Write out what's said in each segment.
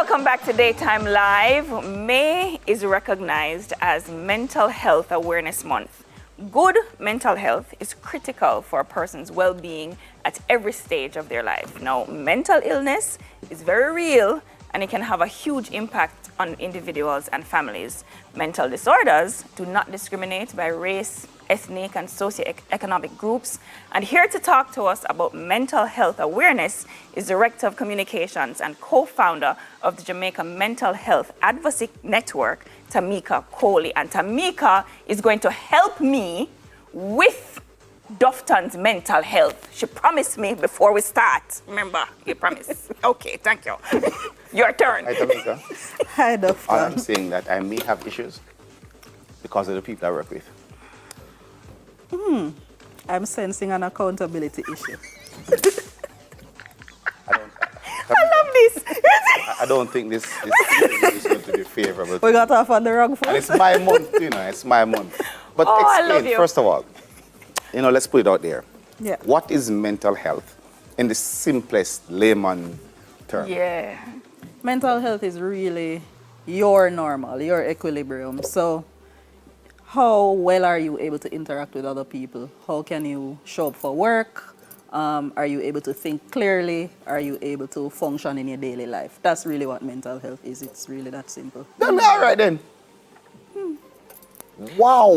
Welcome back to Daytime Live. May is recognized as Mental Health Awareness Month. Good mental health is critical for a person's well-being at every stage of their life. Now, mental illness is very real and it can have a huge impact on individuals and families. Mental disorders do not discriminate by race, ethnic, and socioeconomic groups. And here to talk to us about mental health awareness is Director of Communications and co-founder of the Jamaica Mental Health Advocacy Network, Tameka Coley. And Tameka is going to help me with Dufton's mental health. She promised me before we start. Remember, you promised. Okay, thank you. Your turn. Hi, Tameka. Hi, Dufton. I'm saying that I may have issues because of the people I work with. I'm sensing an accountability issue. I love this. I don't think this is going to be favorable. We got off on the wrong foot. And it's my month, it's my month. But Oh, I love explain, you. first of all, let's put it out there. Yeah. What is mental health in the simplest layman term? Yeah. Mental health is really your normal, your equilibrium. So how well are you able to interact with other people? How can you show up for work? Are you able to think clearly? Are you able to function in your daily life? That's really what mental health is. It's really that simple. Then, all right then. Wow.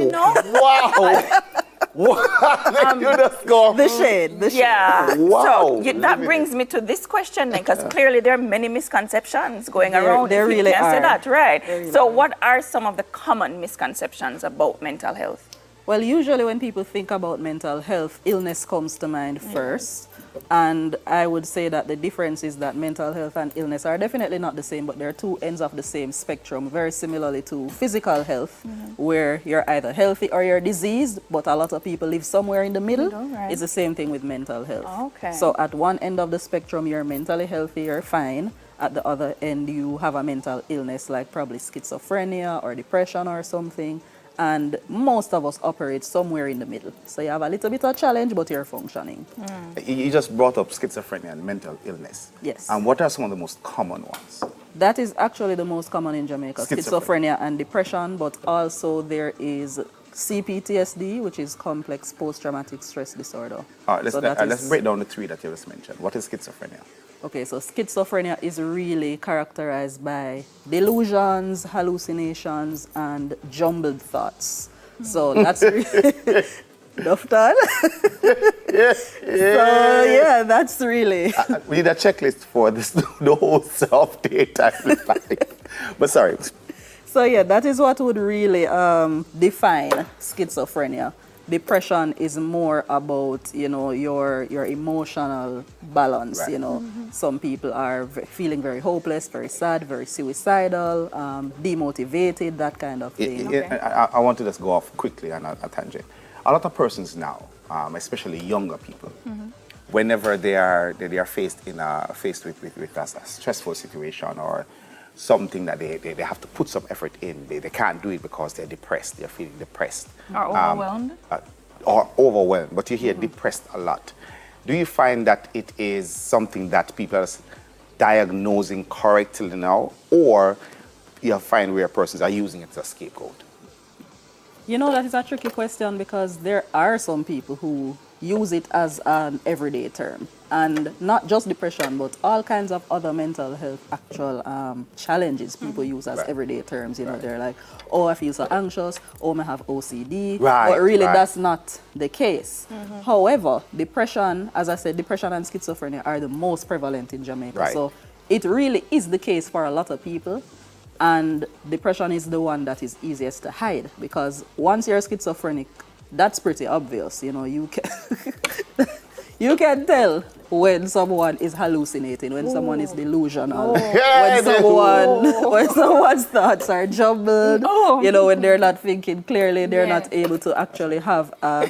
Wow. You just go. The shade. Yeah. Wow. So that brings me to this question then, because clearly there are many misconceptions going around. There if you really can say are. that, right? There really So are. what are some of the common misconceptions about mental health? Well, usually when people think about mental health, illness comes to mind first. And I would say that the difference is that mental health and illness are definitely not the same, but they're two ends of the same spectrum, very similarly to physical health, where you're either healthy or you're diseased, but a lot of people live somewhere in the middle. Right. It's the same thing with mental health. Okay. So at one end of the spectrum, you're mentally healthy, you're fine. At the other end, you have a mental illness like probably schizophrenia or depression or something. And most of us operate somewhere in the middle. So you have a little bit of challenge, but you're functioning. You just brought up schizophrenia and mental illness. Yes. And what are some of the most common ones? That is actually the most common in Jamaica, schizophrenia and depression, but also there is CPTSD, which is complex post-traumatic stress disorder. All right, So let's break down the three that you just mentioned. What is schizophrenia? Okay, so schizophrenia is really characterized by delusions, hallucinations, and jumbled thoughts. So that's really enough done. So yeah, that's really. We need a checklist for this, the whole Daytime Live. But sorry. So yeah, that is what would really define schizophrenia. Depression is more about, your emotional balance, Right. Some people are feeling very hopeless, very sad, very suicidal, demotivated, that kind of thing. I want to just go off quickly on a tangent. A lot of persons now, especially younger people, whenever they are faced with a stressful situation or something that they have to put some effort in, they can't do it because they're depressed, they're feeling depressed. Or overwhelmed? Or overwhelmed, but you hear depressed a lot. Do you find that it is something that people are diagnosing correctly now, or you find where persons are using it as a scapegoat? That is a tricky question because there are some people who use it as an everyday term. And not just depression, but all kinds of other mental health actual challenges people use as Right. everyday terms. Right. They're like, oh, I feel so anxious, oh, I have OCD. Right, But really, right. that's not the case. However, depression, as I said, depression and schizophrenia are the most prevalent in Jamaica. Right. So it really is the case for a lot of people. And depression is the one that is easiest to hide because once you're schizophrenic, that's pretty obvious. You can you can tell when someone is hallucinating, when someone is delusional, when someone's thoughts are jumbled, when they're not thinking clearly, they're not able to actually have a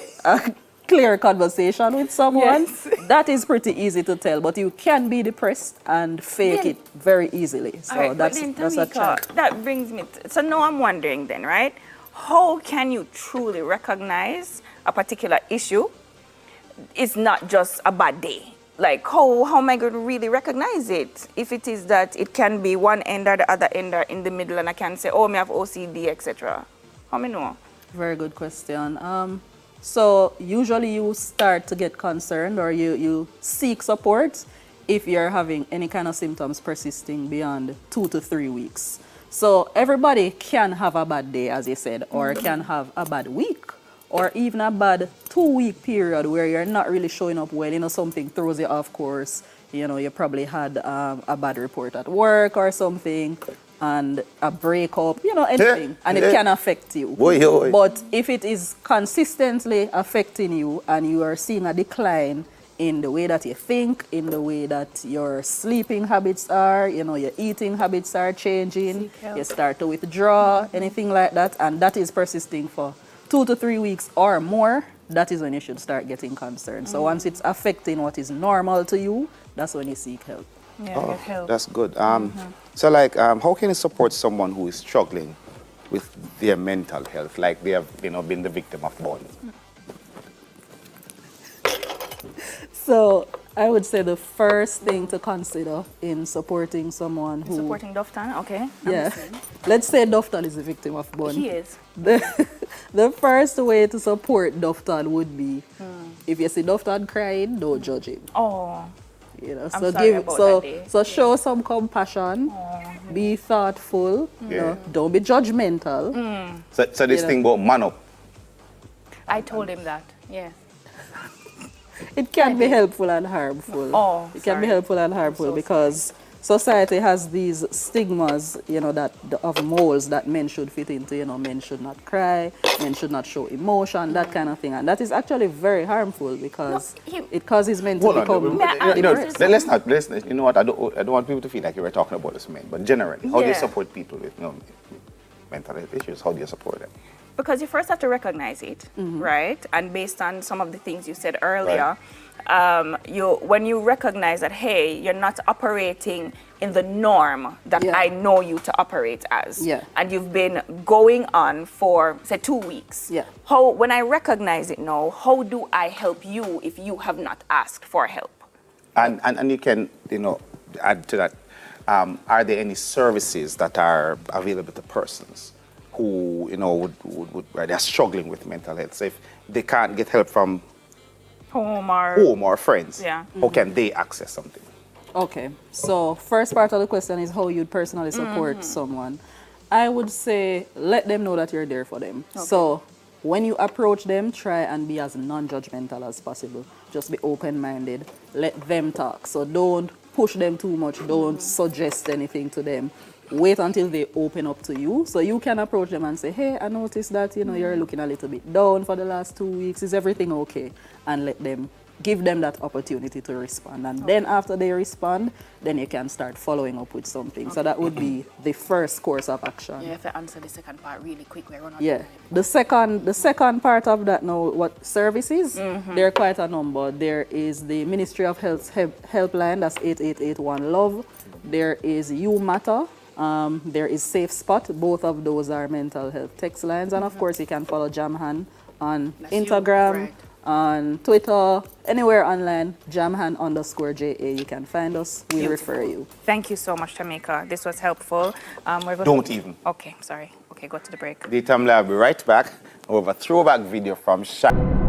clear conversation with someone. Yes. That is pretty easy to tell, but you can be depressed and fake it very easily. So All right, that's but then, a Tameka, challenge. that brings me so now I'm wondering then, right? How can you truly recognize a particular issue is not just a bad day? like how am I going to really recognize it? If it is that it can be one end or the other end or in the middle, and I can say, oh, me have OCD, etc. How me know? Very good question. So usually you start to get concerned or you seek support if you're having any kind of symptoms persisting beyond 2 to 3 weeks. So everybody can have a bad day, as you said, or can have a bad week, or even a bad 2-week period where you're not really showing up well. You know, something throws you off course. You know, you probably had a bad report at work or something, and a breakup, you know, anything, and it can affect you. But if it is consistently affecting you and you are seeing a decline in the way that you think, in the way that your sleeping habits are, you know, your eating habits are changing, you start to withdraw, anything like that, and that is persisting for 2 to 3 weeks or more, that is when you should start getting concerned. So once it's affecting what is normal to you, that's when you seek help. Yeah, Oh, get help. that's good. So, like, how can you support someone who is struggling with their mental health, like they have, you know, been the victim of bullying? So I would say the first thing to consider in supporting someone who... Supporting Doftan, okay. Yeah. Let's say Doftan is a victim of bullying. He is. The first way to support Doftan would be, if you see Doftan crying, don't judge him. Oh. You know, I'm sorry about that day. so show some compassion, be thoughtful, you know, don't be judgmental. So this thing about man up. I told him that, yes. It can be helpful and harmful. Oh, it can be helpful and harmful because society has these stigmas, you know, that of molds that men should fit into. You know, men should not cry, men should not show emotion, that kind of thing, and that is actually very harmful because it causes men to become. You know, let's not. You know what? I don't want people to feel like you were talking about this men, but generally, how do you support people with, you know, mental health issues? How do you support them? Because you first have to recognize it, right? And based on some of the things you said earlier, when you recognize that, hey, you're not operating in the norm that I know you to operate as, and you've been going on for, say, 2 weeks. When I recognize it now, how do I help you if you have not asked for help? And you can, you know, add to that, are there any services that are available to persons who, you know, they're struggling with mental health? So if they can't get help from home or friends, how can they access something? Okay, so first part of the question is how you'd personally support someone. I would say let them know that you're there for them. So when you approach them, try and be as non-judgmental as possible. Just be open-minded. Let them talk. So don't push them too much. Don't suggest anything to them. Wait until they open up to you. So you can approach them and say, hey, I noticed that, you know, you're looking a little bit down for the last 2 weeks. Is everything okay? And let them, give them that opportunity to respond. And then after they respond, then you can start following up with something. So that would be the first course of action. You have to answer the second part really quickly. The second part of that now, what services? There are quite a number. There is the Ministry of Health helpline, that's 8881-LOVE. There is You Matter. There is Safe Spot. Both of those are mental health text lines. And of course, you can follow Jamhan on Instagram, on Twitter, anywhere online, Jamhan_JA. You can find us. We'll refer you. Thank you so much, Tameka. This was helpful. Don't even. Okay, sorry. Okay, go to the break. The time will be right back. We have a throwback video from Shaq.